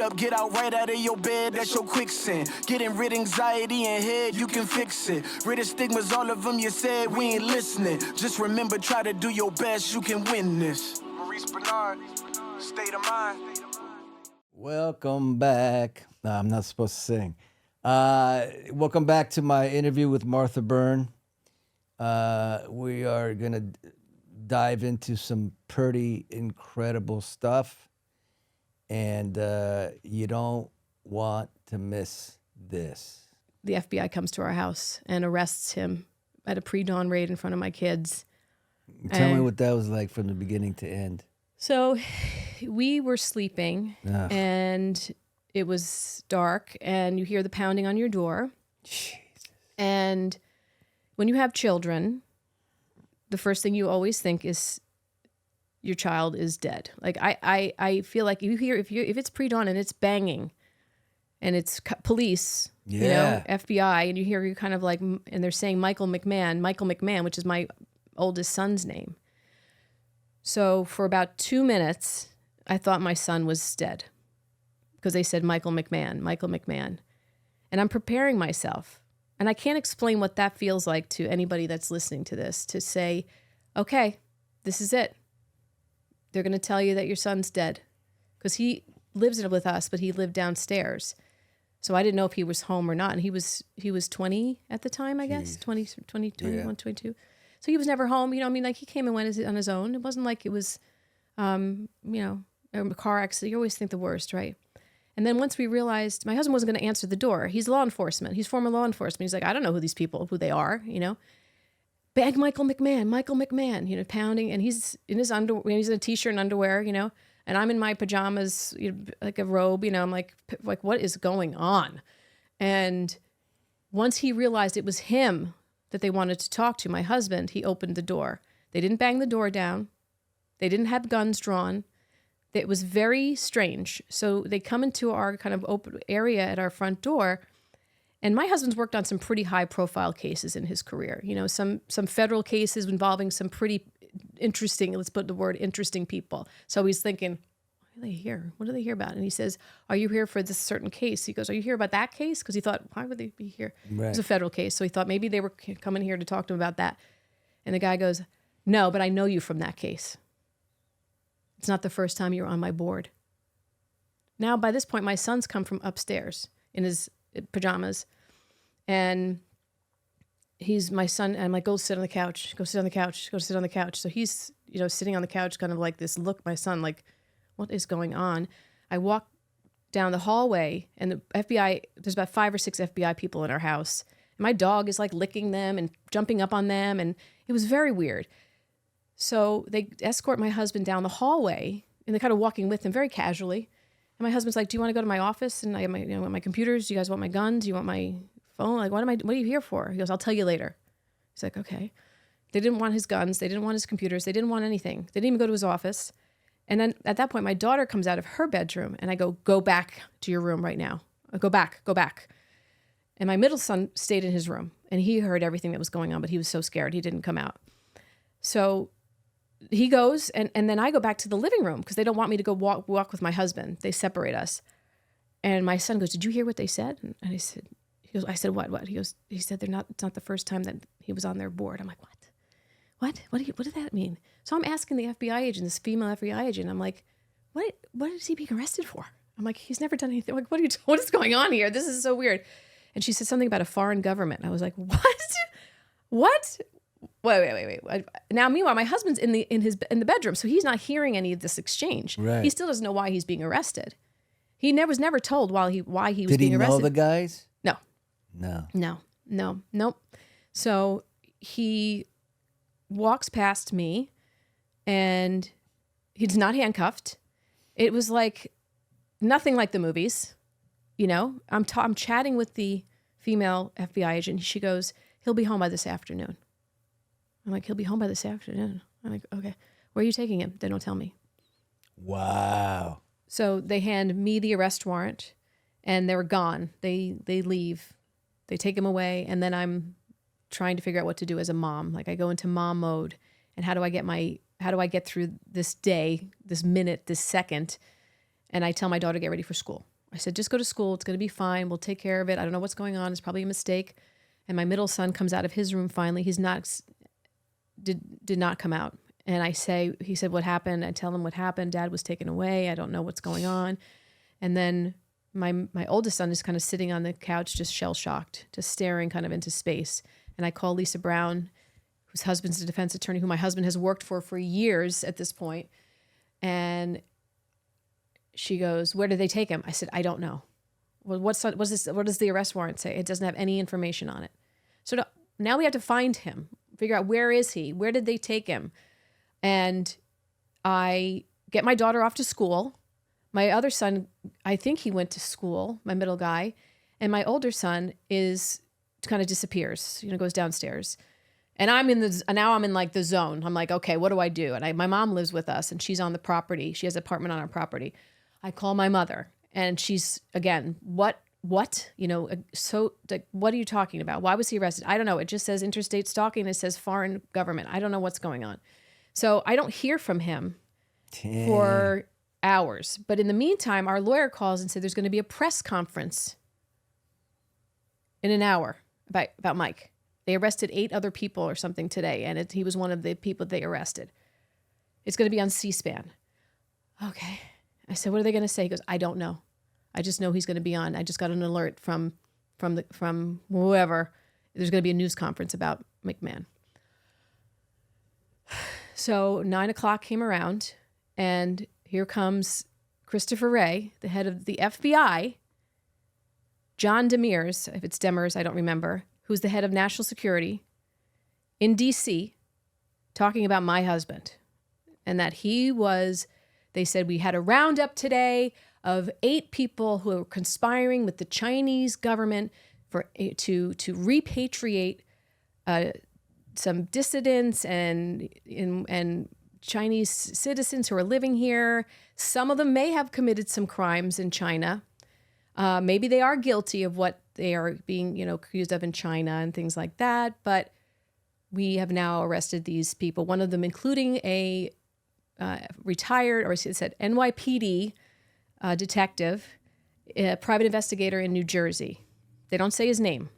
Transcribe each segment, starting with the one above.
up, get out right out of your bed, that's your quicksand. Getting rid anxiety and head, you can fix it. Rid of stigmas, all of them you said, we ain't listening. Just remember, try to do your best, you can win this. Maurice Benard, State of Mind. Welcome back. No, I'm not supposed to sing. Welcome back to my interview with Martha BYRNE. We are going to dive into some pretty incredible stuff, and you don't want to miss this. The FBI comes to our house and arrests him at a pre-dawn raid in front of my kids. Tell me what that was like from the beginning to end. So we were sleeping, and it was dark, and you hear the pounding on your door. Jesus. And when you have children, the first thing you always think is your child is dead. Like I feel like you hear if it's pre-dawn and it's banging, and it's police, you know, FBI, and you kind of like, and they're saying Michael McMahon, which is my oldest son's name. So for about 2 minutes, I thought my son was dead because they said Michael McMahon. And I'm preparing myself. And I can't explain what that feels like to anybody that's listening to this, to say, okay, this is it. They're going to tell you that your son's dead, because he lives with us, but he lived downstairs. So I didn't know if he was home or not. And he was 20 at the time, I guess, 21, 22. So he was never home. You know, I mean, like he came and went on his own. It wasn't like it was, you know, a car accident. You always think the worst, right? And then once we realized my husband wasn't going to answer the door. He's law enforcement. He's former law enforcement. He's like, I don't know who they are, you know. Bag Michael McMahon, you know, pounding. And he's in his underwear, he's in a t-shirt and underwear, you know. And I'm in my pajamas, you know, like a robe, you know. I'm like, what is going on? And once he realized it was him that they wanted to talk to, my husband, he opened the door. They didn't bang the door down. They didn't have guns drawn. It was very strange. So they come into our kind of open area at our front door, and my husband's worked on some pretty high profile cases in his career. You know, some federal cases involving some pretty interesting, let's put the word interesting people. So he's thinking, why are they here? What are they here about? And he says, are you here for this certain case? He goes, are you here about that case? Because he thought, why would they be here? Right. It was a federal case. So he thought maybe they were coming here to talk to him about that. And the guy goes, no, but I know you from that case. It's not the first time you're on my board. Now, by this point, my son's come from upstairs in his pajamas. And he's my son. And I'm like, go sit on the couch. Go sit on the couch. Go sit on the couch. So he's, you know, sitting on the couch, kind of like this look, my son, like, what is going on? I walk down the hallway, and the FBI, there's about 5 or 6 FBI people in our house. And my dog is like licking them and jumping up on them. And it was very weird. So they escort my husband down the hallway, and they're kind of walking with him very casually. And my husband's like, do you want to go to my office? And I have my computers. Do you guys want my guns? Do you want my phone? Like, what are you here for? He goes, I'll tell you later. He's like, okay. They didn't want his guns. They didn't want his computers. They didn't want anything. They didn't even go to his office. And then at that point, my daughter comes out of her bedroom, and I go back to your room right now. Go back. And my middle son stayed in his room, and he heard everything that was going on, but he was so scared he didn't come out. So he goes, and then I go back to the living room because they don't want me to go walk with my husband. They separate us. And my son goes, did you hear what they said? And I said, I said, what? He said, it's not the first time that he was on their board. I'm like, what? What did that mean? So I'm asking the FBI agent, this female FBI agent, I'm like, what is he being arrested for? I'm like, he's never done anything. I'm like, what is going on here? This is so weird. And she said something about a foreign government. I was like, what? Wait. Now, meanwhile, my husband's in the bedroom, so he's not hearing any of this exchange. Right. He still doesn't know why he's being arrested. He was never told why he was being arrested. Did he know the guys? No. Nope. So he walks past me, and he's not handcuffed. It was like nothing like the movies. You know, I'm chatting with the female FBI agent. She goes, he'll be home by this afternoon. I'm like, he'll be home by this afternoon. I'm like, okay. Where are you taking him? They don't tell me. Wow. So they hand me the arrest warrant, and they're gone. They leave. They take him away, and then I'm trying to figure out what to do as a mom. Like, I go into mom mode, and how do I get through this day, this minute, this second? And I tell my daughter, get ready for school. I said, just go to school. It's going to be fine. We'll take care of it. I don't know what's going on. It's probably a mistake. And my middle son comes out of his room finally. He's not, did not come out. And he said, what happened? I tell him what happened. Dad was taken away. I don't know what's going on. And then my oldest son is kind of sitting on the couch, just shell-shocked, just staring kind of into space. And I call Lisa Brown, whose husband's a defense attorney, who my husband has worked for years at this point. And she goes, where did they take him? I said, I don't know. Well, what does the arrest warrant say? It doesn't have any information on it. So now we have to find him, figure out where is he? Where did they take him? And I get my daughter off to school. My other son, I think he went to school, my middle guy. And my older son kind of disappears, goes downstairs. And now I'm in like the zone. I'm like, okay, what do I do? And my mom lives with us and she's on the property. She has an apartment on our property. I call my mother and she's, again, what? So like, what are you talking about? Why was he arrested? I don't know. It just says interstate stalking. It says foreign government. I don't know what's going on. So I don't hear from him for hours. But in the meantime, our lawyer calls and said there's going to be a press conference in an hour about Mike. They arrested 8 other people or something today, and he was one of the people they arrested. It's going to be on C-SPAN. Okay. I said, what are they going to say? He goes, I don't know. I just know he's going to be on. I just got an alert from whoever. There's going to be a news conference about McMahon. So 9:00 came around, and here comes Christopher Wray, the head of the FBI, John Demers, if it's Demers, I don't remember, who's the head of national security in D.C., talking about my husband. And that they said we had a roundup today of 8 people who were conspiring with the Chinese government to repatriate some dissidents and Chinese citizens who are living here. Some of them may have committed some crimes in China. Maybe they are guilty of what they are being, accused of in China and things like that. But we have now arrested these people, one of them including a retired, or it said NYPD detective, a private investigator in New Jersey. They don't say his name.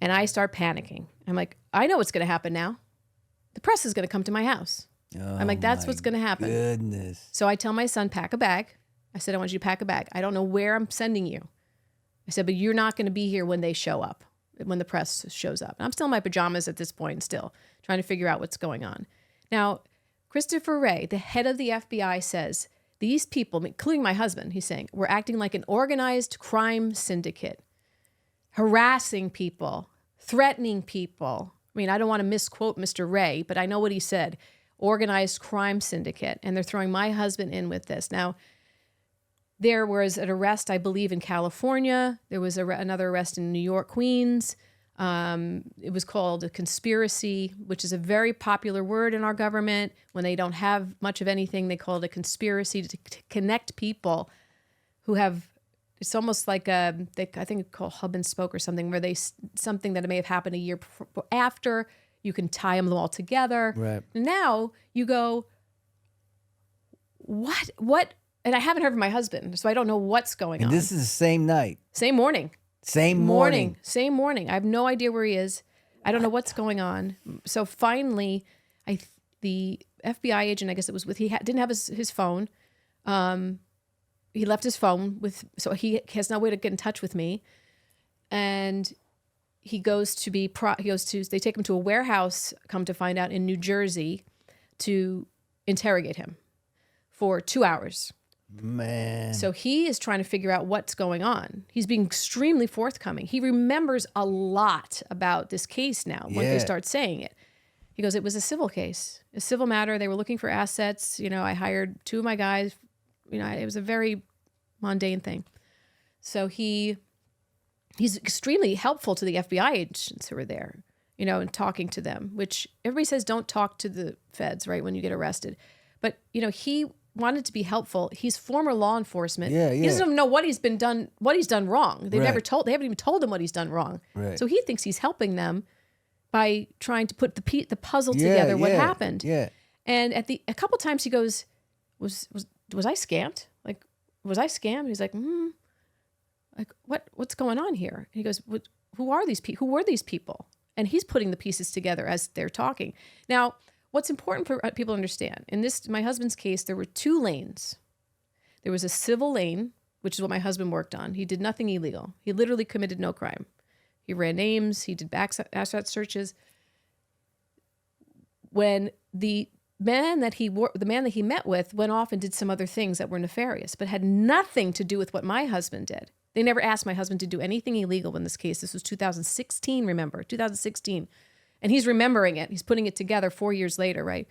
And I start panicking. I'm like, I know what's going to happen now. The press is going to come to my house. I'm like, that's what's going to happen. Goodness. So I tell my son, pack a bag. I said, I want you to pack a bag. I don't know where I'm sending you. I said, but you're not going to be here when they show up, when the press shows up. And I'm still in my pajamas at this point, still trying to figure out what's going on. Now, Christopher Wray, the head of the FBI, says these people, including my husband, he's saying, were acting like an organized crime syndicate, harassing people, threatening people. I mean, I don't want to misquote Mr. Wray, but I know what he said, organized crime syndicate. And they're throwing my husband in with this. Now, there was an arrest, I believe, in California. There was another arrest in New York, Queens. It was called a conspiracy, which is a very popular word in our government. When they don't have much of anything, they call it a conspiracy to connect people who have, it's almost like I think it's called hub and spoke or something, where something that may have happened a year after, you can tie them all together. Right. Now you go, what? And I haven't heard from my husband, so I don't know what's going on. And this is the same night. Same morning. Same morning. Same morning. I have no idea where he is. I don't know what's going on. So finally, the FBI agent, I guess it was he didn't have his phone. He left his phone so he has no way to get in touch with me. And they take him to a warehouse, come to find out, in New Jersey to interrogate him for 2 hours. Man. So he is trying to figure out what's going on. He's being extremely forthcoming. He remembers a lot about this case now when they start saying it. He goes, it was a civil case, a civil matter. They were looking for assets. I hired 2 of my guys. It was a very mundane thing. So he's extremely helpful to the FBI agents who were there, and talking to them, which everybody says don't talk to the feds, right, when you get arrested. But, he wanted to be helpful. He's former law enforcement. Yeah. He doesn't even know what he's done wrong. They haven't even told him what he's done wrong. Right. So he thinks he's helping them by trying to put the puzzle together, what happened. Yeah. And a couple times he goes, was I scammed? Like, was I scammed? He's like, like what's going on here? And he goes, who are these people? Who were these people? And he's putting the pieces together as they're talking. Now, what's important for people to understand, in my husband's case, there were 2 lanes. There was a civil lane, which is what my husband worked on. He did nothing illegal. He literally committed no crime. He ran names. He did asset searches. When the man that he met with went off and did some other things that were nefarious, but had nothing to do with what my husband did. They never asked my husband to do anything illegal in this case. This was 2016, remember, 2016. And he's remembering it. He's putting it together 4 years later, right?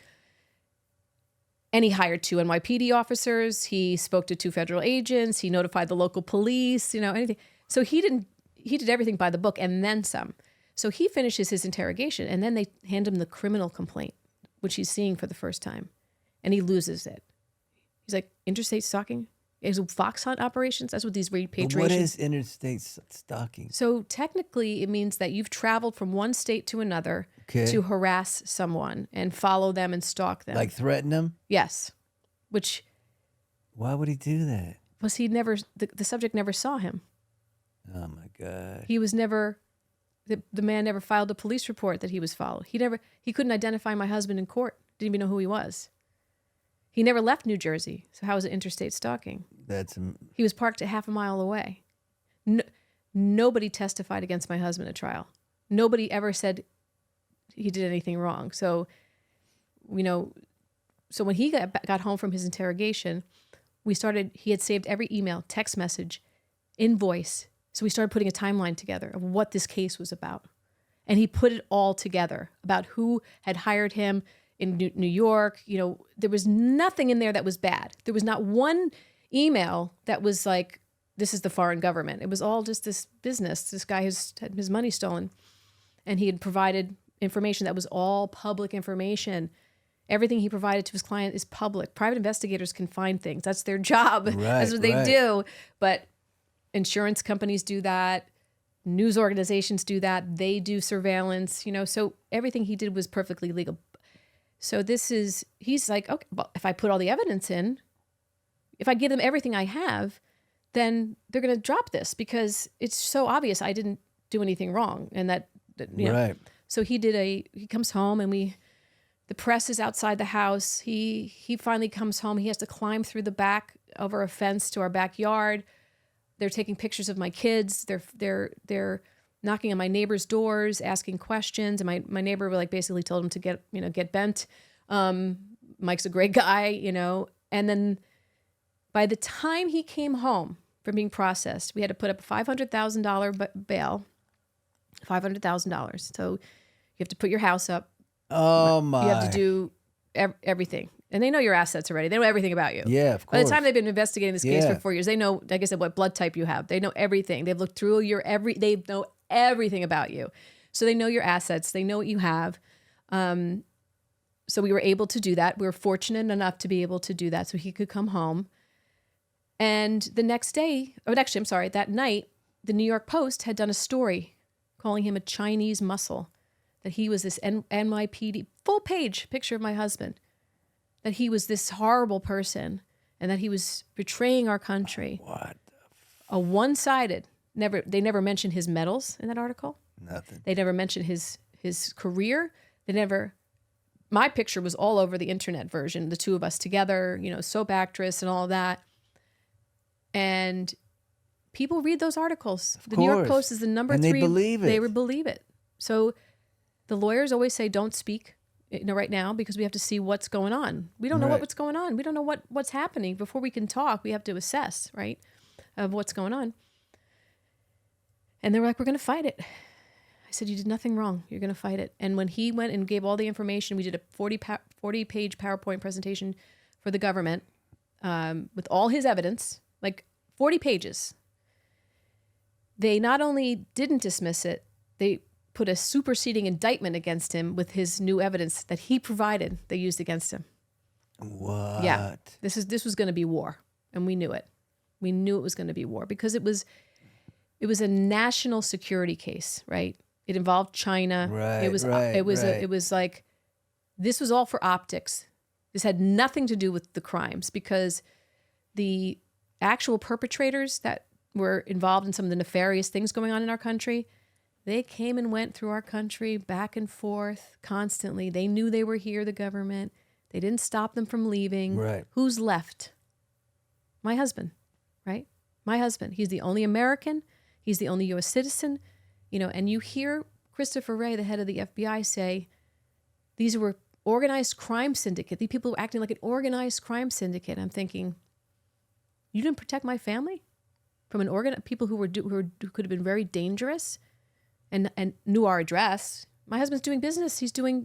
And he hired 2 NYPD officers. He spoke to 2 federal agents. He notified the local police, anything. So he did everything by the book and then some. So he finishes his interrogation, and then they hand him the criminal complaint, which he's seeing for the first time, and he loses it. He's like, interstate stalking? Is fox hunt operations? That's what these repatriation. What is interstate stalking? So technically, it means that you've traveled from one state to another to harass someone and follow them and stalk them. Like threaten them? Yes. Which. Why would he do that? Because the subject never saw him. Oh my God. He was never. The man never filed a police report that he was followed. He couldn't identify my husband in court. Didn't even know who he was. He never left New Jersey. So how is it interstate stalking? He was parked a half a mile away. Nobody testified against my husband at trial. Nobody ever said he did anything wrong. So, so when he got home from his interrogation, he had saved every email, text message, invoice. So we started putting a timeline together of what this case was about. And he put it all together about who had hired him in New York. There was nothing in there that was bad. There was not one email that was like, this is the foreign government. It was all just this business. This guy had his money stolen. And he had provided information that was all public information. Everything he provided to his client is public. Private investigators can find things. That's their job. Right, that's what they do. But insurance companies do that. News organizations do that. They do surveillance, so everything he did was perfectly legal. So he's like, okay, well, if I put all the evidence in, if I give them everything I have, then they're going to drop this because it's so obvious I didn't do anything wrong. And that right. So he comes home and the press is outside the house. He finally comes home. He has to climb through the back over a fence to our backyard. They're taking pictures of my kids. They're knocking on my neighbor's doors, asking questions. And my neighbor basically told him to get bent. Mike's a great guy, And then by the time he came home from being processed, we had to put up a $500,000 bail. $500,000. So you have to put your house up. Oh my! You have to do everything. And they know your assets already. They know everything about you. Yeah, of course. By the time they've been investigating this case for 4 years, they know, like I said, what blood type you have. They know everything. They've looked through they know everything about you. So they know your assets. They know what you have. So we were able to do that. We were fortunate enough to be able to do that so he could come home. And the next day, that night, the New York Post had done a story calling him a Chinese muscle, that he was this NYPD, full page picture of my husband, that he was this horrible person and that he was betraying our country. What? A one-sided, they never mentioned his medals in that article. Nothing. They never mentioned his career. My picture was all over the internet version, the two of us together, soap actress and all of that. And people read those articles. The New York Post is the number 3. And they believe it. They would believe it. So the lawyers always say, don't speak right now because we have to see what's going on. We don't know what's going on. We don't know what's happening. Before we can talk, we have to assess, right, of what's going on. And they were like, we're going to fight it. I said, you did nothing wrong. You're going to fight it. And when he went and gave all the information, we did a 40-page PowerPoint presentation for the government with all his evidence, like 40 pages. They not only didn't dismiss it, they put a superseding indictment against him with his new evidence that he provided they used against him. What? Yeah. This was going to be war, and we knew it. We knew it was going to be war because it was a national security case, right? It involved China. Right. It was like this was all for optics. This had nothing to do with the crimes because the actual perpetrators that were involved in some of the nefarious things going on in our country, they came and went through our country back and forth constantly. They knew they were here, the government. They didn't stop them from leaving. Right. Who's left? My husband, right? My husband. He's the only American. He's the only U.S. citizen. You know, and you hear Christopher Wray, the head of the FBI, say these were organized crime syndicate. These people were acting like an organized crime syndicate. I'm thinking, you didn't protect my family from people who who could have been very dangerous, and knew our address. My husband's doing business. He's doing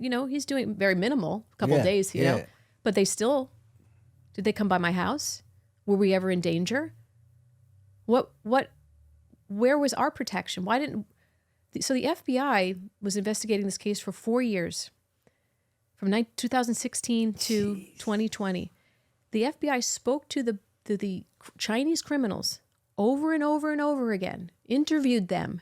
very minimal, a couple of days, you know, but did they come by my house? Were we ever in danger? Where was our protection? So the FBI was investigating this case for 4 years, from 2016 to 2020. The FBI spoke to the Chinese criminals over and over and over again, interviewed them,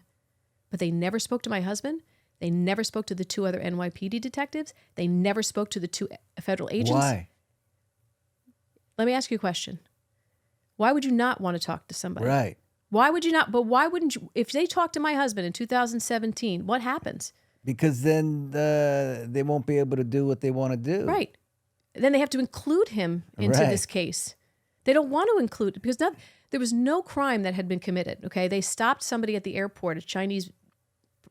but they never spoke to my husband. They never spoke to the 2 other NYPD detectives. They never spoke to the 2 federal agents. Why? Let me ask you a question. Why would you not want to talk to somebody? Right. Why would you not? But why wouldn't you? If they talked to my husband in 2017, what happens? Because then they won't be able to do what they want to do. Right. Then they have to include him into this case. They don't want to include because there was no crime that had been committed. Okay, they stopped somebody at the airport,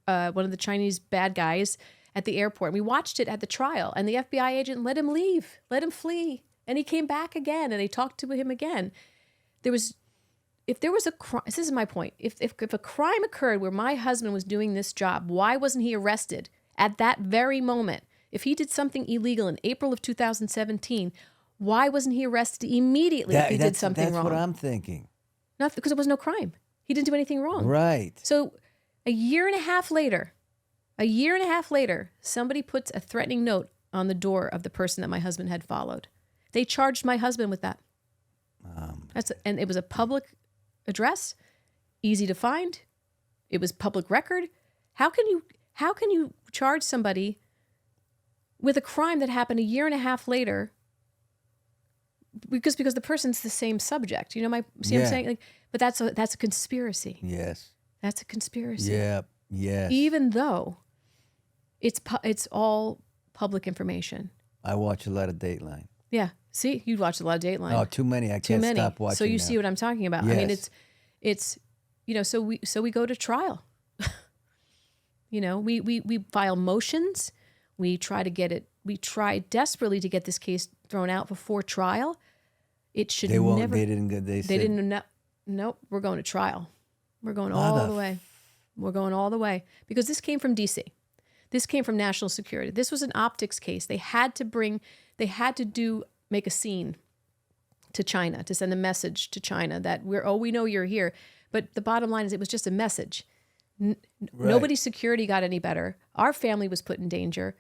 one of the Chinese bad guys at the airport. We watched it at the trial, and the FBI agent let him leave, let him flee, and he came back again, and they talked to him again. If there was a crime, this is my point. If a crime occurred where my husband was doing this job, why wasn't he arrested at that very moment? If he did something illegal in April of 2017, why wasn't he arrested immediately if he did something wrong? That's what I'm thinking. Not because there was no crime. He didn't do anything wrong. Right. So a year and a half later, somebody puts a threatening note on the door of the person that my husband had followed. They charged my husband with that. And it was a public address, easy to find. It was public record. How can you charge somebody with a crime that happened a year and a half later? Because the person's the same subject. You know what I'm saying? Like, but that's a conspiracy. Yes. That's a conspiracy. Yeah. Yes. Even though it's all public information. I watch a lot of Dateline. Yeah. See, you watch a lot of Dateline. Oh, too many. I can't stop watching. So you see what I'm talking about. Yes. I mean, it's so we go to trial. We file motions. We try desperately to get this case thrown out before trial. It should never. They didn't. They said, Nope. We're going to trial. We're going all the way. We're going all the way because this came from D.C. This came from national security. This was an optics case. They had to make a scene to China to send a message to China that we know you're here. But the bottom line is it was just a message. Nobody's security got any better. Our family was put in danger.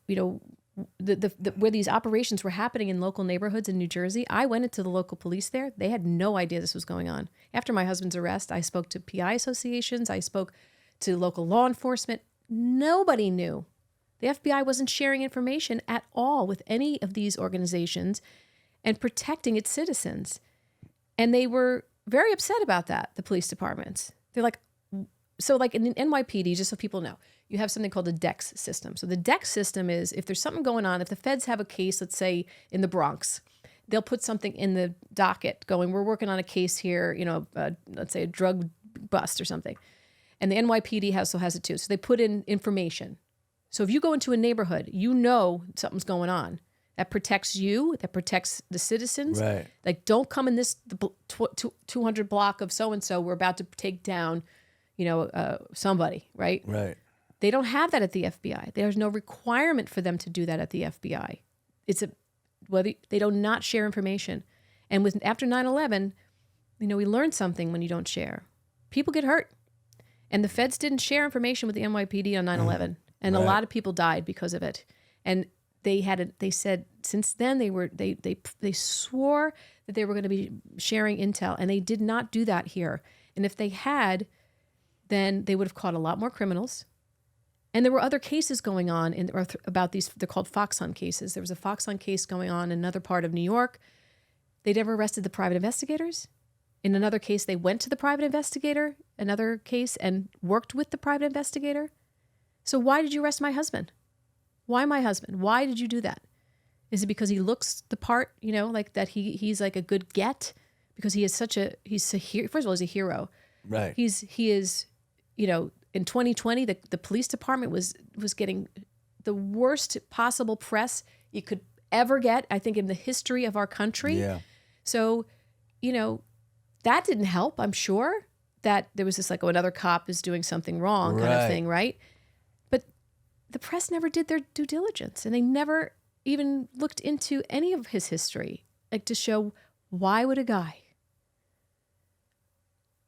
You know, where these operations were happening in local neighborhoods in New Jersey, I went into the local police there. They had no idea this was going on. After my husband's arrest, I spoke to PI associations. I spoke to local law enforcement. Nobody knew. The FBI wasn't sharing information at all with any of these organizations and protecting its citizens. And they were very upset about that, the police departments. They're like, so like in the NYPD, just so people know, you have something called the DEX system. So the DEX system is if there's something going on, if the feds have a case, let's say in the Bronx, they'll put something in the docket going, we're working on a case here, let's say a drug bust or something. And the NYPD also has it too. So they put in information. So if you go into a neighborhood, you know something's going on. That protects you, that protects the citizens. Right. Like, don't come in this 200 block of so-and-so. We're about to take down, somebody, right? Right. They don't have that at the FBI. There's no requirement for them to do that at the FBI. They do not share information. And after 9/11, we learned something when you don't share. People get hurt. And the feds didn't share information with the NYPD on 9/11. And a lot of people died because of it. And they said since then they swore that they were going to be sharing intel, and they did not do that here. And if they had, then they would have caught a lot more criminals. And there were other cases going on about these. They're called Fox Hunt cases. There was a Fox Hunt case going on in another part of New York. They never arrested the private investigators. In another case, they went to the private investigator, another case, and worked with the private investigator. So why did you arrest my husband? Why my husband? Why did you do that? Is it because he looks the part, like that he's like a good get? Because he is first of all, he's a hero. Right. He is, in 2020, the police department was getting the worst possible press you could ever get, I think, in the history of our country. Yeah. So, that didn't help, I'm sure, that there was this like, another cop is doing something wrong kind of thing, right? But the press never did their due diligence, and they never even looked into any of his history, like to show why would a guy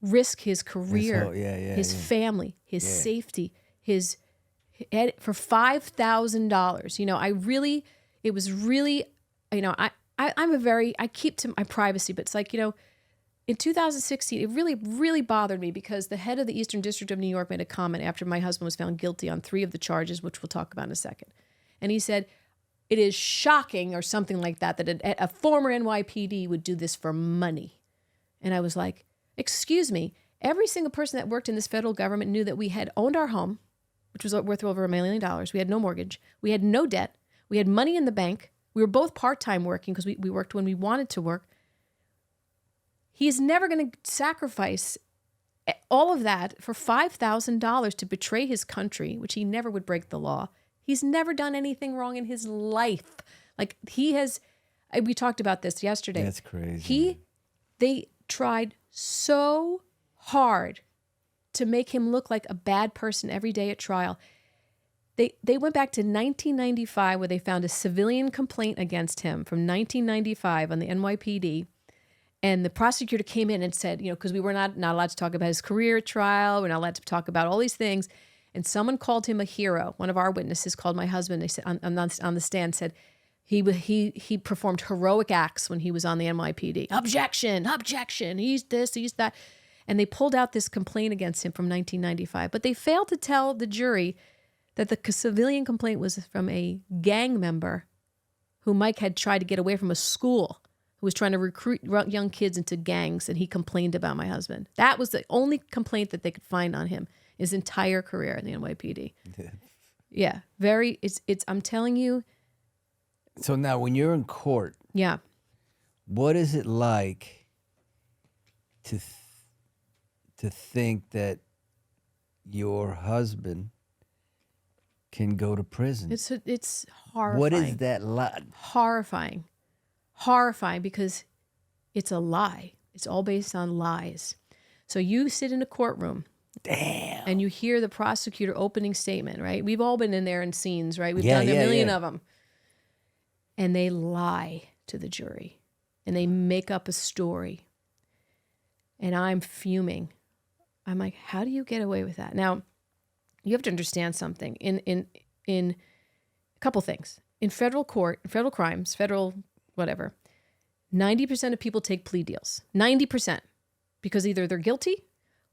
risk his career, his family, his safety, for $5,000. It was really, I keep to my privacy, but it's like, in 2016, it really, really bothered me because the head of the Eastern District of New York made a comment after my husband was found guilty on 3 of the charges, which we'll talk about in a second. And he said, it is shocking or something like that a former NYPD would do this for money. And I was like, excuse me, every single person that worked in this federal government knew that we had owned our home, which was worth over $1 million. We had no mortgage. We had no debt. We had money in the bank. We were both part-time working because we worked when we wanted to work. He's never going to sacrifice all of that for $5,000 to betray his country, which he never would break the law. He's never done anything wrong in his life. Like we talked about this yesterday. That's crazy. They tried so hard to make him look like a bad person every day at trial. They went back to 1995 where they found a civilian complaint against him from 1995 on the NYPD. And the prosecutor came in and said, because we were not allowed to talk about his career at trial. We're not allowed to talk about all these things. And someone called him a hero. One of our witnesses called my husband. They said on the stand said he performed heroic acts when he was on the NYPD. Objection. He's this, he's that. And they pulled out this complaint against him from 1995. But they failed to tell the jury that the civilian complaint was from a gang member who Mike had tried to get away from a school, who was trying to recruit young kids into gangs, and he complained about my husband. That was the only complaint that they could find on him his entire career in the NYPD. Yeah, I'm telling you. So now when you're in court, what is it like to think that your husband can go to prison? It's horrifying. What is that like? Horrifying because it's a lie. It's all based on lies. So you sit in a courtroom. Damn. And you hear the prosecutor opening statement, right? We've all been in there in scenes, right? We've done a million of them. And they lie to the jury. And they make up a story. And I'm fuming. I'm like, how do you get away with that? Now, you have to understand something. In a couple things. In federal court, federal crimes, federal whatever, 90% of people take plea deals. 90%. Because either they're guilty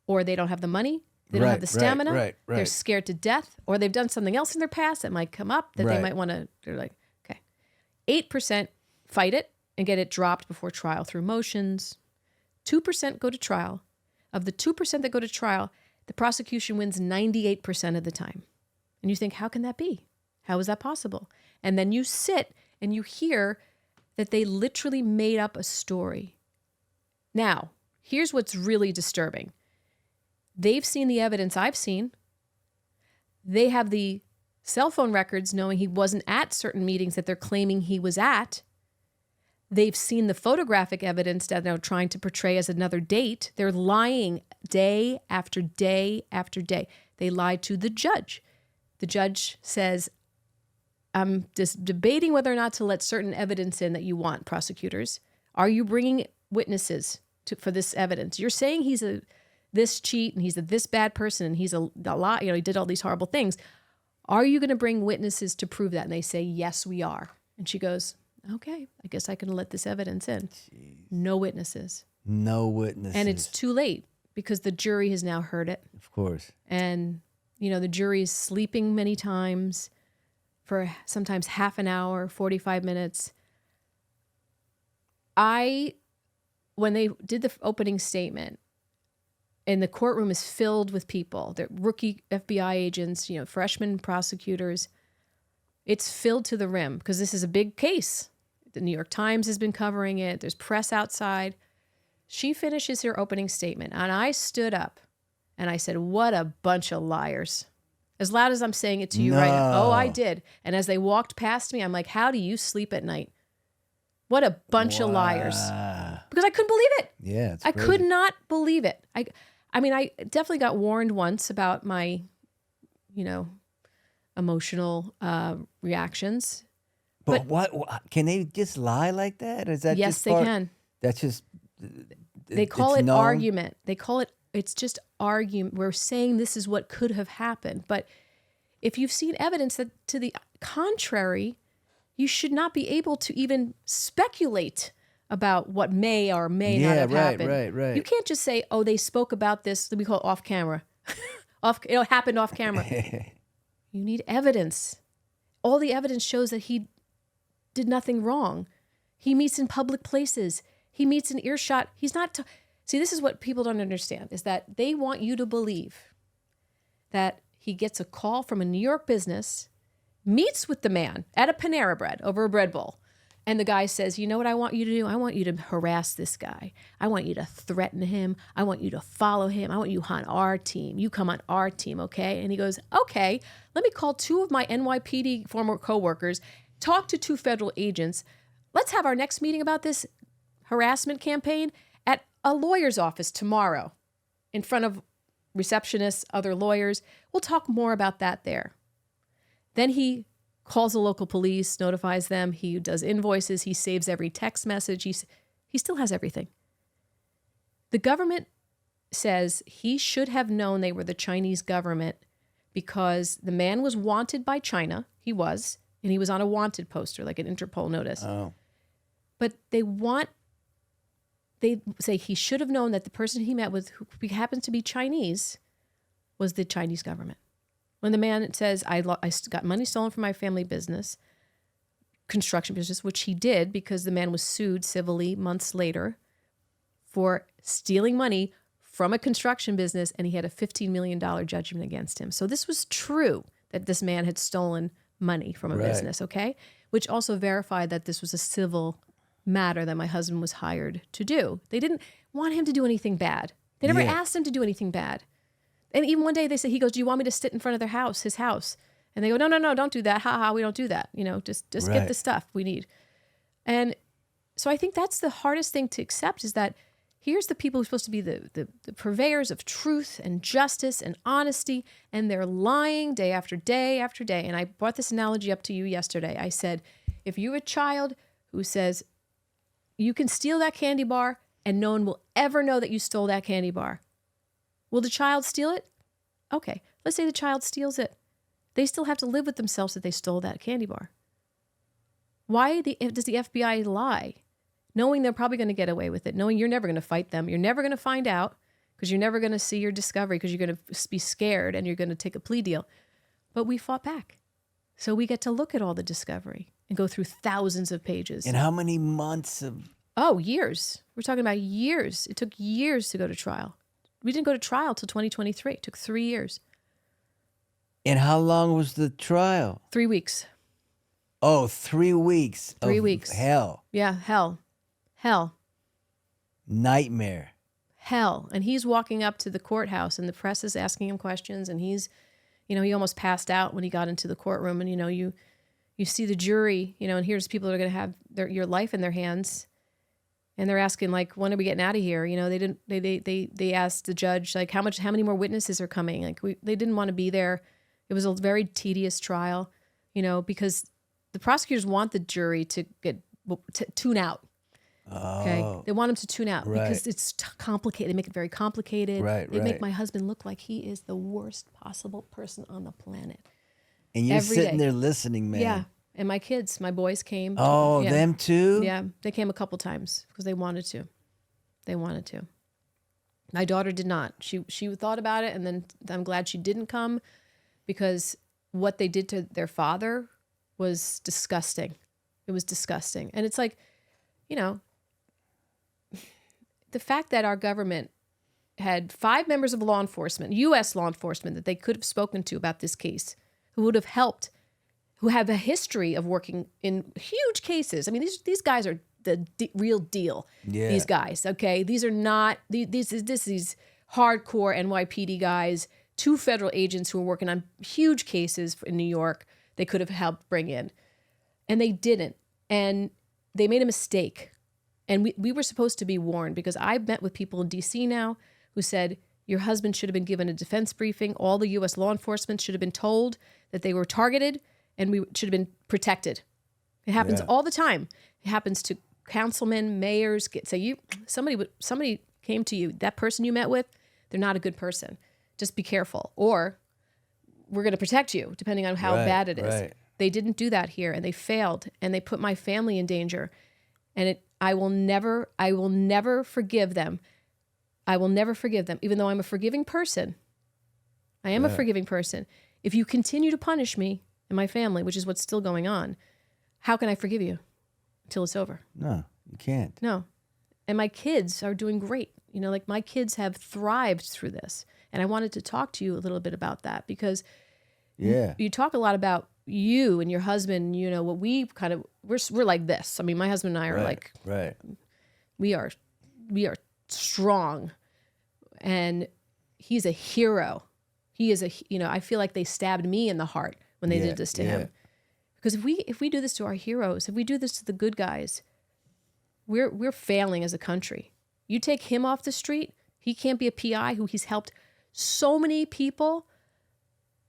or they don't have the money, they don't have the stamina, they're scared to death, or they've done something else in their past that might come up that they might want to, they're like, okay. 8% fight it and get it dropped before trial through motions. 2% go to trial. Of the 2% that go to trial, the prosecution wins 98% of the time. And you think, how can that be? How is that possible? And then you sit and you hear that they literally made up a story. Now, here's what's really disturbing. They've seen the evidence I've seen. They have the cell phone records knowing he wasn't at certain meetings that they're claiming he was at. They've seen the photographic evidence that they're trying to portray as another date. They're lying day after day after day. They lied to the judge. The judge says, I'm just debating whether or not to let certain evidence in that you want, prosecutors. Are you bringing witnesses for this evidence? You're saying he's this cheat and he's this bad person and he's a lie, he did all these horrible things. Are you going to bring witnesses to prove that? And they say, yes, we are. And she goes, okay, I guess I can let this evidence in. Jeez. No witnesses. No witnesses. And it's too late because the jury has now heard it. Of course. And, the jury is sleeping many times for sometimes half an hour, 45 minutes. when they did the opening statement, and the courtroom is filled with people, they're rookie FBI agents, freshman prosecutors. It's filled to the rim because this is a big case. The New York Times has been covering it. There's press outside. She finishes her opening statement, and I stood up and I said, "What a bunch of liars." As loud as I'm saying it to you right now. Oh, I did. And as they walked past me, I'm like, "How do you sleep at night? What a bunch of liars." Because I couldn't believe it. Yeah, it's I crazy. could not believe it. I mean, I definitely got warned once about my, emotional reactions. But what can they just lie like that? Is that Yes, just they can. That's just They call it's it known? argument. It's just argument. We're saying this is what could have happened. But if you've seen evidence that to the contrary, you should not be able to even speculate about what may or may not have happened. Right. You can't just say, "Oh, they spoke about this." We call it off camera. It happened off camera. You need evidence. All the evidence shows that he did nothing wrong. He meets in public places. He meets in earshot. He's not. See, this is what people don't understand, is that they want you to believe that he gets a call from a New York business, meets with the man at a Panera Bread over a bread bowl, and the guy says, "You know what I want you to do? I want you to harass this guy. I want you to threaten him. I want you to follow him. I want you on our team. You come on our team, okay?" And he goes, "Okay, let me call 2 of my NYPD former coworkers, talk to 2 federal agents. Let's have our next meeting about this harassment campaign at a lawyer's office tomorrow in front of receptionists, other lawyers. We'll talk more about that there." Then he calls the local police, notifies them. He does invoices. He saves every text message. He still has everything. The government says he should have known they were the Chinese government because the man was wanted by China. He was, and he was on a wanted poster, like an Interpol notice. Oh. But they say he should have known that the person he met with, who happens to be Chinese, was the Chinese government. When the man says, I got money stolen from my family business, construction business, which he did because the man was sued civilly months later for stealing money from a construction business, and he had a $15 million judgment against him. So this was true that this man had stolen money from a business, okay? Which also verified that this was a civil matter that my husband was hired to do. They didn't want him to do anything bad. They never asked him to do anything bad. And even one day they said, he goes, "Do you want me to sit in front of their house, his house?" And they go, No, don't do that. Ha, we don't do that. Just get the stuff we need. And so I think that's the hardest thing to accept, is that here's the people who are supposed to be the purveyors of truth and justice and honesty, and they're lying day after day after day. And I brought this analogy up to you yesterday. I said, if you're a child who says, you can steal that candy bar and no one will ever know that you stole that candy bar, will the child steal it? Okay, let's say the child steals it. They still have to live with themselves that they stole that candy bar. Why does the FBI lie? Knowing they're probably going to get away with it, knowing you're never going to fight them, you're never going to find out because you're never going to see your discovery because you're going to be scared and you're going to take a plea deal. But we fought back. So we get to look at all the discovery and go through thousands of pages. And how many months of... Oh, years. We're talking about years. It took years to go to trial. We didn't go to trial till 2023. It took 3 years. And how long was the trial? 3 weeks. Oh, 3 weeks. 3 weeks. Hell. Yeah, hell. Nightmare. Hell. And he's walking up to the courthouse and the press is asking him questions, and he's, he almost passed out when he got into the courtroom. And, you see the jury, and here's people that are going to have your life in their hands. And they're asking, like, when are we getting out of here? They asked the judge, like, how many more witnesses are coming? Like, they didn't want to be there. It was a very tedious trial, because the prosecutors want the jury to tune out. Okay, they want them to tune out because it's complicated. They make it very complicated. They make my husband look like he is the worst possible person on the planet. And you're every sitting day. there listening, man. Yeah, and my kids, my boys came. Oh, yeah. them too? Yeah, they came a couple times because they wanted to. My daughter did not. She thought about it, and then I'm glad she didn't come because what they did to their father was disgusting. It was disgusting. And it's like, the fact that our government had 5 members of law enforcement, U.S. law enforcement, that they could have spoken to about this case, who would have helped, who have a history of working in huge cases. I mean, these guys are the real deal. Yeah. These guys, okay? These are not, these hardcore NYPD guys, 2 federal agents who are working on huge cases in New York they could have helped bring in. And they didn't. And they made a mistake. And we were supposed to be warned, because I met with people in D.C. now who said, your husband should have been given a defense briefing. All the U.S. law enforcement should have been told that they were targeted, and we should have been protected. It happens all the time. It happens to councilmen, mayors. Somebody came to you, that person you met with, they're not a good person. Just be careful. Or we're going to protect you, depending on how bad it is. Right. They didn't do that here, and they failed, and they put my family in danger. And I will never forgive them. I will never forgive them, even though I'm a forgiving person. I am a forgiving person. If you continue to punish me and my family, which is what's still going on, how can I forgive you until it's over? No, you can't. No. And my kids are doing great. You know, like my kids have thrived through this. And I wanted to talk to you a little bit about that, because you talk a lot about you and your husband, you know, what we kind of, we're like this. I mean, my husband and I are like, we are strong, and he's a hero. He is I feel like they stabbed me in the heart when they did this to him. Because if we do this to our heroes, if we do this to the good guys, we're failing as a country. You take him off the street, he can't be a PI who he's helped so many people.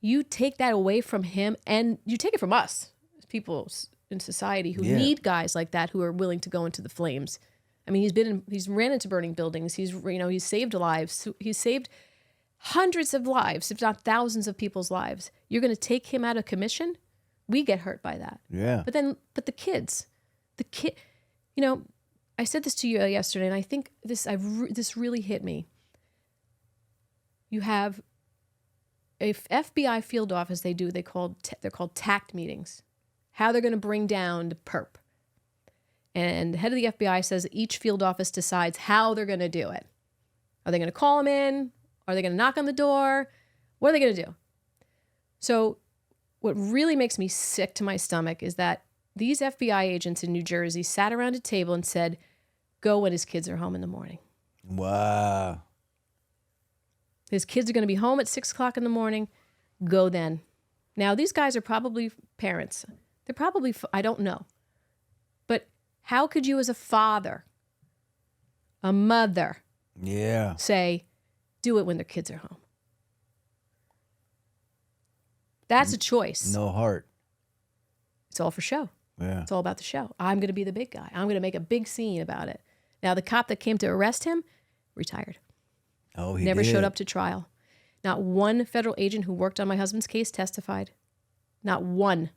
You take that away from him, and you take it from us, people in society who need guys like that, who are willing to go into the flames. I mean, he's ran into burning buildings. He's saved lives. He's saved hundreds of lives, if not thousands of people's lives. You're going to take him out of commission? We get hurt by that. Yeah. But the kids, I said this to you yesterday, and I think this really hit me. You have a FBI field office. They're called TACT meetings. How they're going to bring down the perp. And the head of the FBI says each field office decides how they're going to do it. Are they going to call them in? Are they going to knock on the door? What are they going to do? So what really makes me sick to my stomach is that these FBI agents in New Jersey sat around a table and said, go when his kids are home in the morning. Wow. His kids are going to be home at 6 o'clock in the morning. Go then. Now, these guys are probably parents. They're probably, I don't know. But how could you as a father, a mother, say, do it when their kids are home? That's a choice. No heart. It's all for show. Yeah. It's all about the show. I'm going to be the big guy. I'm going to make a big scene about it. Now, the cop that came to arrest him retired. Oh, he never did. showed up to trial. Not one federal agent who worked on my husband's case testified. Not one.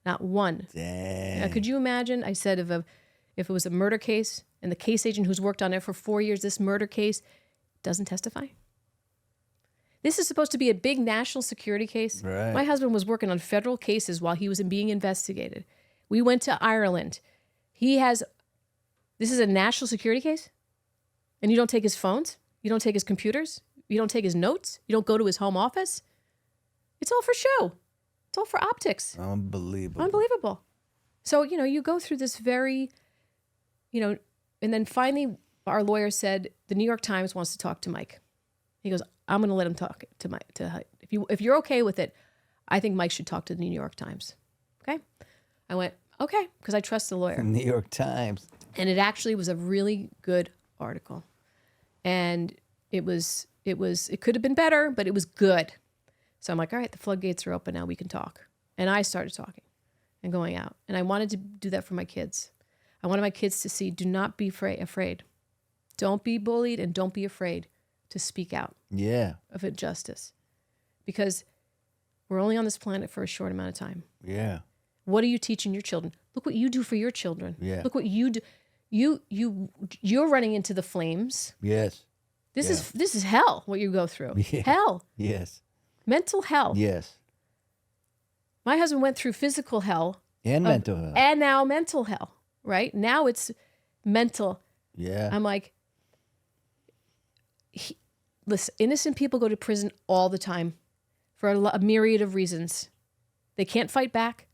Not one. Dang. Now, could you imagine? I said if it was a murder case and the case agent who's worked on it for 4 years, this murder case doesn't testify. This is supposed to be a big national security case. Right. My husband was working on federal cases while he was being investigated. We went to Ireland. This is a national security case? And you don't take his phones? You don't take his computers? You don't take his notes? You don't go to his home office? It's all for show. It's all for optics. Unbelievable. Unbelievable. So, you go through this very, and then finally our lawyer said, the New York Times wants to talk to Mike. He goes, I'm going to let him talk to Mike. If you're okay with it, I think Mike should talk to the New York Times. Okay? I went, okay, because I trust the lawyer. New York Times. And it actually was a really good article. And it could have been better, but it was good. So I'm like, all right, the floodgates are open now. We can talk. And I started talking and going out. And I wanted to do that for my kids. I wanted my kids to see, do not be afraid. Don't be bullied, and don't be afraid to speak out of injustice. Because we're only on this planet for a short amount of time. Yeah. What are you teaching your children? Look what you do for your children. Yeah. Look what you do. You're running into the flames. Yes. This is hell, what you go through. Yeah. Hell. Yes. Mental hell. Yes. My husband went through physical hell. And mental health. And now mental hell, right? Now it's mental. Yeah. I'm like, listen, innocent people go to prison all the time for a myriad of reasons. They can't fight back.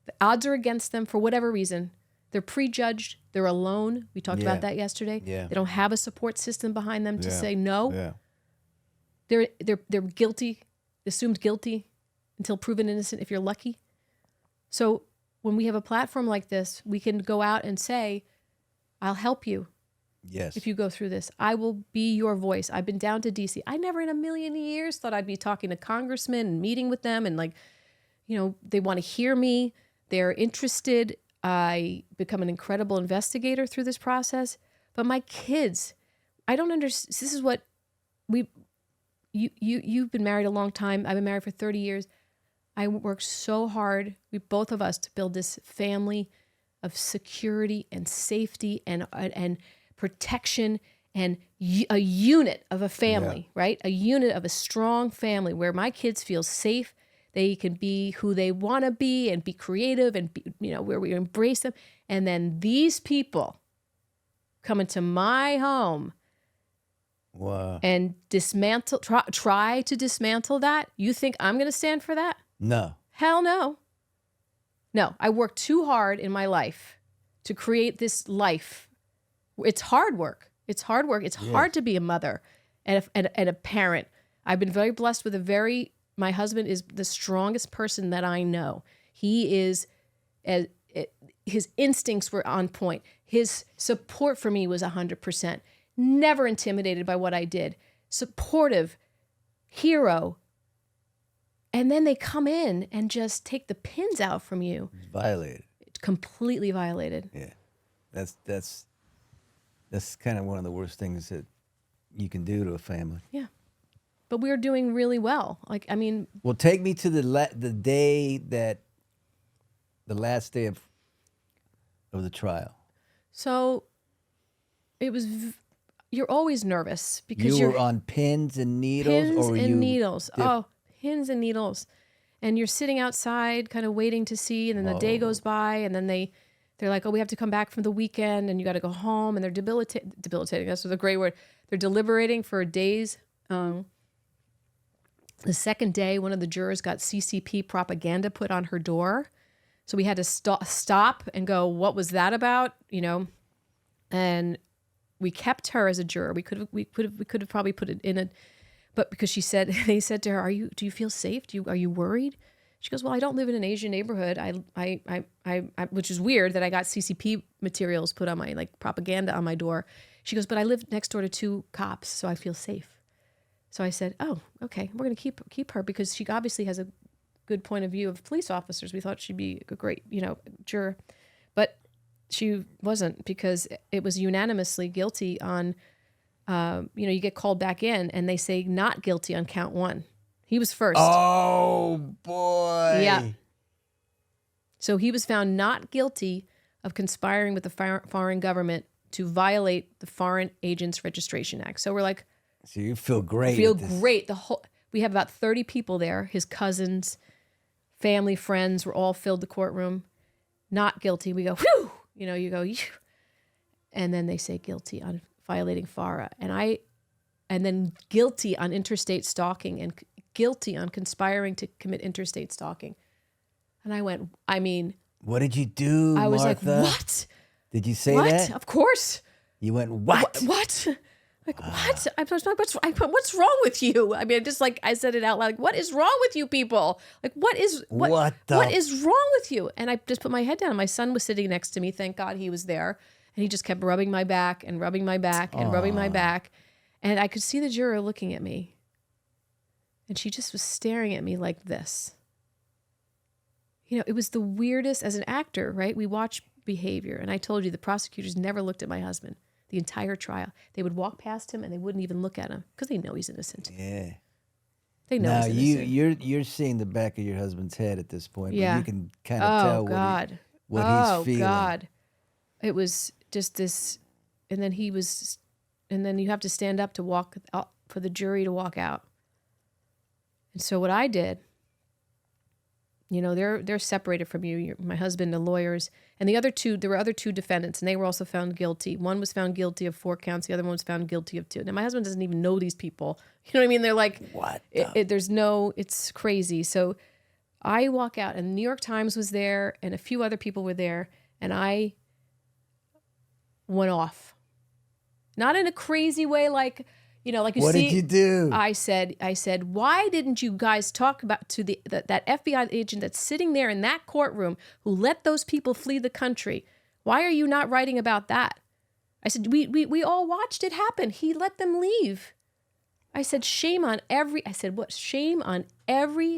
The odds are against them for whatever reason. They're prejudged. They're alone. We talked about that yesterday. Yeah. They don't have a support system behind them to Yeah. say no. Yeah. They're guilty, assumed guilty until proven innocent if you're lucky. So when we have a platform like this, we can go out and say, I'll help you Yes. if you go through this. I will be your voice. I've been down to DC. I never in a million years thought I'd be talking to congressmen and meeting with them and like, you know, they want to hear me. They're interested. I become an incredible investigator through this process. But my kids, I don't understand. This is what you've been married a long time. I've been married for 30 years. I worked so hard, both of us, to build this family of security and safety and protection and a unit of a family, right? A unit of a strong family where my kids feel safe. They can be who they want to be and be creative and be, you know, where we embrace them. And then these people come into my home and try to dismantle that. You think I'm going to stand for that? No. Hell no. No, I worked too hard in my life to create this life. It's hard work. It's hard work. It's hard to be a mother and a parent. I've been very blessed with my husband is the strongest person that I know. He is, his instincts were on point. His support for me was 100%. Never intimidated by what I did. Supportive, hero. And then they come in and just take the pins out from you. Violated. Completely violated. Yeah. That's kind of one of the worst things that you can do to a family. Yeah. But we are doing really well. Like, I mean. Well, take me to the last day of the trial. So it was, you're always nervous because you were on pins and needles? Needles. Oh, pins and needles. And you're sitting outside kind of waiting to see, and then the day goes by, and then they're like, oh, we have to come back from the weekend, and you got to go home, and they're debilitating. That's the great word. They're deliberating for days. The second day, one of the jurors got CCP propaganda put on her door. So we had to stop and go, what was that about? You know, and we kept her as a juror. We could have probably put it in a, but because they said to her, do you feel safe? Are you worried? She goes, well, I don't live in an Asian neighborhood. I which is weird that I got CCP materials put on my, like, propaganda on my door. She goes, but I live next door to 2 cops, so I feel safe. So I said, oh, okay, we're going to keep her because she obviously has a good point of view of police officers. We thought she'd be a great, juror. But she wasn't, because it was unanimously guilty on, you get called back in and they say not guilty on count 1. He was first. Oh, boy. Yeah. So he was found not guilty of conspiring with the foreign government to violate the Foreign Agents Registration Act. So we're like, so you feel great. Great. We have about 30 people there. His cousins, family, friends were all filled the courtroom. Not guilty. We go, whew. You go, phew. And then they say guilty on violating FARA. And then guilty on interstate stalking and guilty on conspiring to commit interstate stalking. And I went, what did you do, I was Martha? like, what? Did you say what? that? Of course. You went, what? What? Like, what? What's wrong with you? I said it out loud. Like, what is wrong with you people? Like, what is wrong with you? And I just put my head down. My son was sitting next to me. Thank God he was there. And he just kept rubbing my back and rubbing my back and rubbing my back. And I could see the juror looking at me. And she just was staring at me like this. It was the weirdest. As an actor, right? We watch behavior. And I told you the prosecutors never looked at my husband the entire trial. They would walk past him and they wouldn't even look at him because they know he's innocent. Yeah. They know he's innocent. You're seeing the back of your husband's head at this point. Yeah. But you can kind of tell what he's feeling. Oh, God. It was just this. And then you have to stand up to walk out for the jury to walk out. And so what I did they're separated from you. My husband, the lawyers, and there were other two defendants, and they were also found guilty. One was found guilty of 4 counts. The other one was found guilty of 2. Now, my husband doesn't even know these people. You know what I mean? They're like, What? it's crazy. So I walk out, and the New York Times was there, and a few other people were there, and I went off. Not in a crazy way, like you see. What did you do? I said, why didn't you guys talk about to that FBI agent that's sitting there in that courtroom who let those people flee the country? Why are you not writing about that? I said, we all watched it happen. He let them leave. I said, shame on every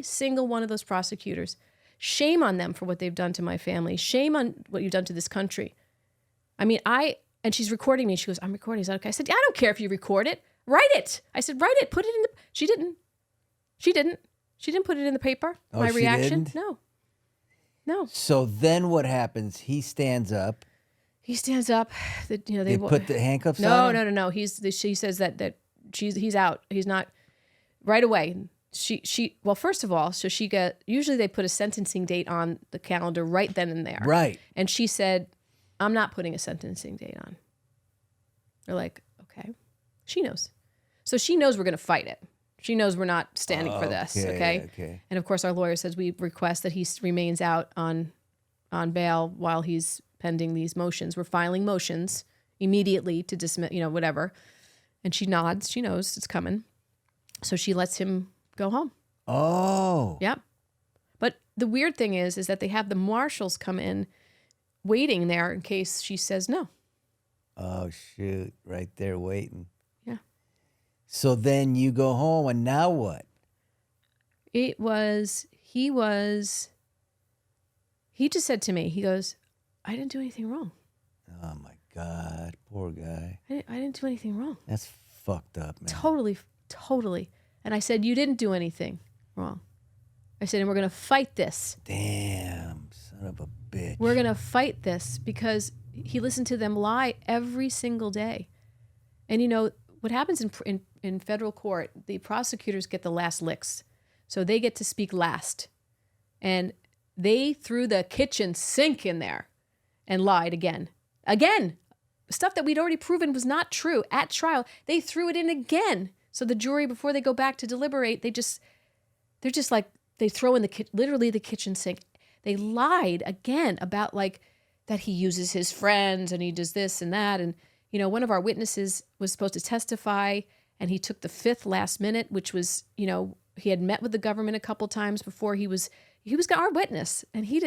single one of those prosecutors. Shame on them for what they've done to my family. Shame on what you've done to this country. I mean, and she's recording me. She goes, I'm recording. Is that okay? I said, I don't care if you record it. Write it. I said, write it. Put it in the... She didn't. She didn't put it in the paper. Oh, my she reaction. didn't? No. So then what happens? He stands up. He stands up. They put the handcuffs on him? No. She says that he's out. He's not... Right away. Well, first of all, usually they put a sentencing date on the calendar right then and there. Right. And she said, I'm not putting a sentencing date on. They're like, okay. She knows. So she knows we're going to fight it. She knows we're not standing for this, okay? And of course, our lawyer says we request that he remains out on bail while he's pending these motions. We're filing motions immediately to dismiss, whatever. And she nods. She knows it's coming. So she lets him go home. Oh. Yep. But the weird thing is that they have the marshals come in waiting there in case she says no. Oh, shoot. Right there waiting. Yeah. So then you go home, and now what? He just said to me, he goes, I didn't do anything wrong. Oh, my God. Poor guy. I didn't do anything wrong. That's fucked up, man. Totally. And I said, you didn't do anything wrong. I said, and we're going to fight this. Damn, son of a bitch. We're going to fight this because he listened to them lie every single day. And what happens in federal court, the prosecutors get the last licks. So they get to speak last. And they threw the kitchen sink in there and lied again. Again, stuff that we'd already proven was not true at trial. They threw it in again. So the jury, before they go back to deliberate, they're just like, they throw in literally the kitchen sink. They lied again about that he uses his friends and he does this and that. And, one of our witnesses was supposed to testify and he took the 5th last minute, which was, he had met with the government a couple times before he was our witness. And he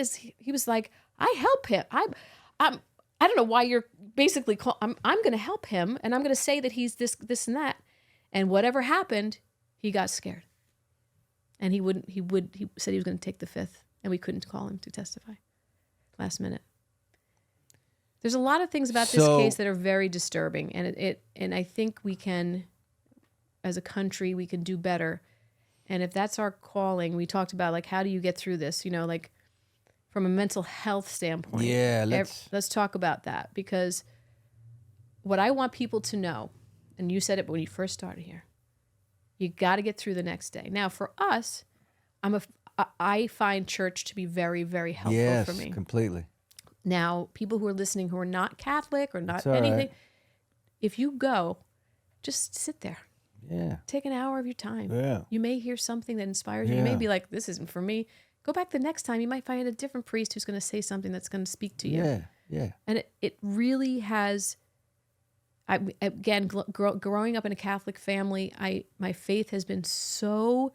was like, I help him. I don't know why you're basically I'm going to help him. And I'm going to say that he's this and that. And whatever happened, he got scared. And he said he was going to take the 5th, and we couldn't call him to testify last minute. There's a lot of things about this case that are very disturbing, and I think we can, as a country, we can do better. And if that's our calling, we talked about how do you get through this, from a mental health standpoint. Yeah, let's talk about that, because what I want people to know, and you said it when you first started here, you got to get through the next day. Now, for us, I find church to be very, very helpful for me. Yes, completely. Now, people who are listening who are not Catholic or not It's all anything, right. If you go, just sit there. Yeah. Take an hour of your time. Yeah. You may hear something that inspires you. You may be like, this isn't for me. Go back the next time. You might find a different priest who's going to say something that's going to speak to you. Yeah, yeah. And it really has... growing up in a Catholic family, my faith has been so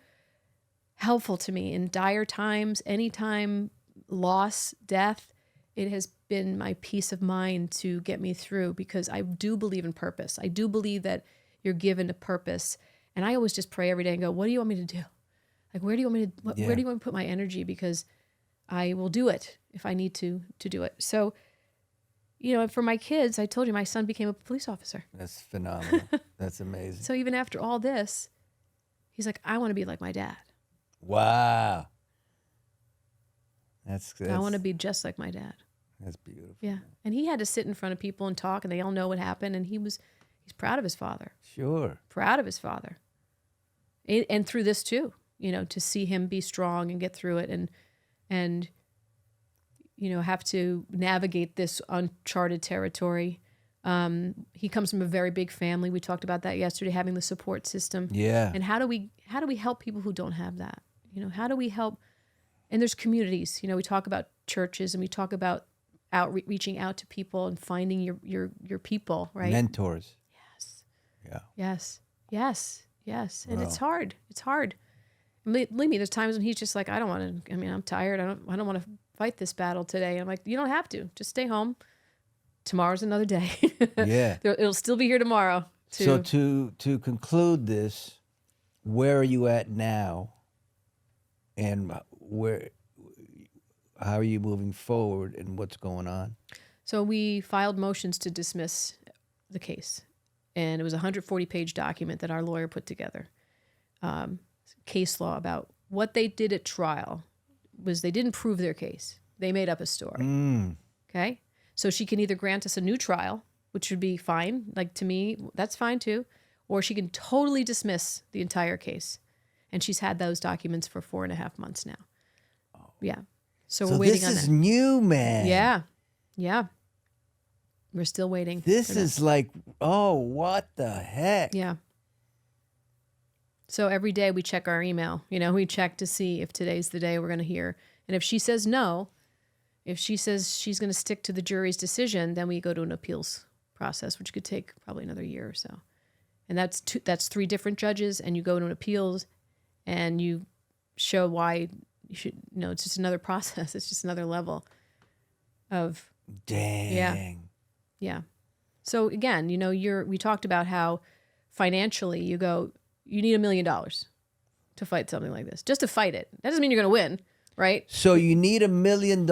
helpful to me in dire times, anytime loss, death. It has been my peace of mind to get me through, because I do believe in purpose. I do believe that you're given a purpose. And I always just pray every day and go, what do you want me to do? Where do you want me to, where do you want me to put my energy? Because I will do it if I need to do it. So, for my kids, I told you my son became a police officer. That's phenomenal. That's amazing. So even after all this, he's like, I want to be like my dad. Wow. I want to be just like my dad. That's beautiful. Yeah. And he had to sit in front of people and talk, and they all know what happened. And he's proud of his father. Sure. Proud of his father. And through this too, to see him be strong and get through it. and, have to navigate this uncharted territory. He comes from a very big family. We talked about that yesterday, having the support system. Yeah. And how do we help people who don't have that? How do we help? And there's communities. We talk about churches, and we talk about reaching out to people and finding your people, right? Mentors. Yes. Yeah. Yes. And Wow. it's hard. It's hard. Believe me, there's times when he's just like, I don't want to. I'm tired. I don't want to fight this battle today. And I'm like, you don't have to. Just stay home. Tomorrow's another day. Yeah. It'll still be here tomorrow. So to conclude this, where are you at now, and how are you moving forward, and what's going on? So we filed motions to dismiss the case, and it was a 140-page document that our lawyer put together. Case law about what they did at trial was they didn't prove their case. They made up a story. Okay? So she can either grant us a new trial, which would be fine. Like, to me, that's fine too. Or she can totally dismiss the entire case. And she's had those documents for 4.5 months now. Yeah. So we're waiting on this is that. new, man. Yeah. We're still waiting. This for that. is like, oh, what the heck? Yeah. So every day we check our email. We check to see if today's the day we're going to hear. And if she says no, if she says she's going to stick to the jury's decision, then we go to an appeals process, which could take probably another year or so. And that's 3 different judges, and you go to an appeals, and you show why you should. It's just another process. It's just another level of. Dang. Yeah. So again, we talked about how financially you need $1 million to fight something like this, just to fight it. That doesn't mean you're going to win, right? So you need $1 million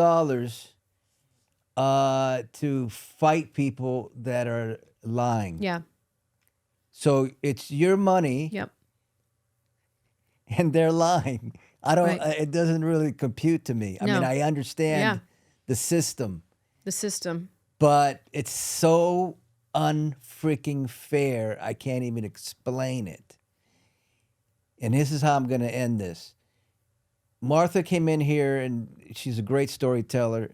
to fight people that are lying. Yeah. So it's your money. Yep. And they're lying. Right. It doesn't really compute to me. I No. mean, I understand Yeah. the system, But it's so unfreaking fair. I can't even explain it. And this is how I'm going to end this. Martha came in here, and she's a great storyteller,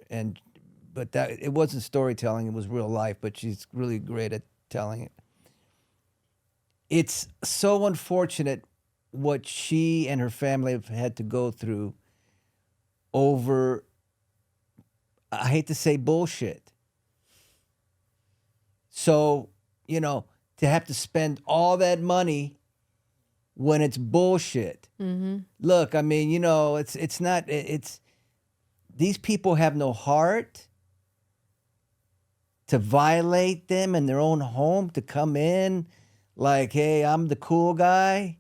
but it wasn't storytelling, it was real life, but she's really great at telling it. It's so unfortunate what she and her family have had to go through over, I hate to say, bullshit. So, to have to spend all that money when it's bullshit. mm-hmm. Look, I mean, these people have no heart to violate them in their own home, to come in like, hey, I'm the cool guy.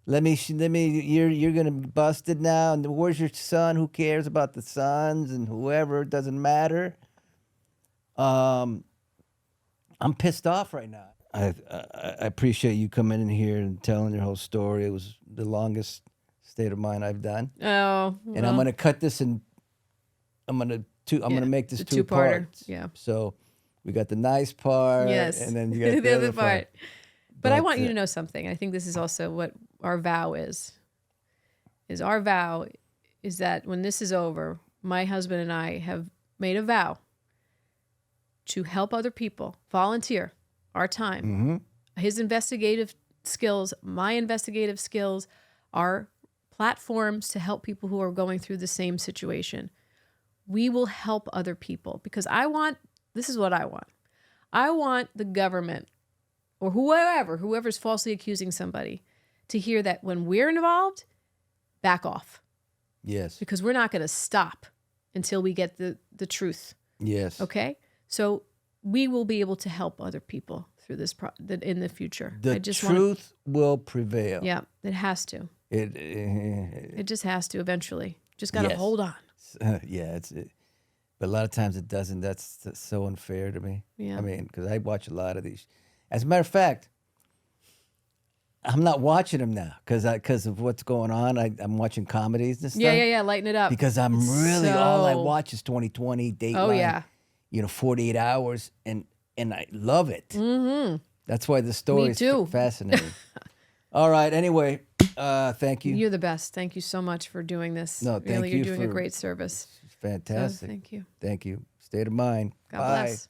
Let me, you're going to be busted now. And where's your son? Who cares about the sons and whoever? It doesn't matter. I'm pissed off right now. I appreciate you coming in here and telling your whole story. It was the longest state of mind I've done. Oh, well. And I'm going to cut this I'm going to make this the 2 2-parter. parts. Yeah. So we got the nice part. Yes. And then you got the other part. But I want you uh, to know something. I think this is also what our vow is. Our vow is that when this is over, my husband and I have made a vow to help other people, volunteer our time, Mm-hmm. his investigative skills, my investigative skills, our platforms to help people who are going through the same situation. We will help other people because this is what I want. I want the government or whoever's falsely accusing somebody to hear that when we're involved, back off. Yes. Because we're not going to stop until we get the truth. Yes. Okay? So we will be able to help other people through this in the future. The truth will prevail. Yeah, it has to. It just has to eventually. Just got to Yes. hold on. Yeah, but a lot of times it doesn't. That's so unfair to me. Yeah. I mean, because I watch a lot of these. As a matter of fact, I'm not watching them now because of what's going on. I'm watching comedies and stuff. Yeah. Lighten it up. Because I'm really all I watch is 2020, Dateline. Oh, yeah. 48 hours, and I love it. Mm-hmm. That's why the story Me too. is fascinating. All right. Anyway, Thank you. You're the best. Thank you so much for doing this. No, thank really, you you're doing a for- great service. Fantastic. So, thank you. Thank you. State of mind. God Bye. bless.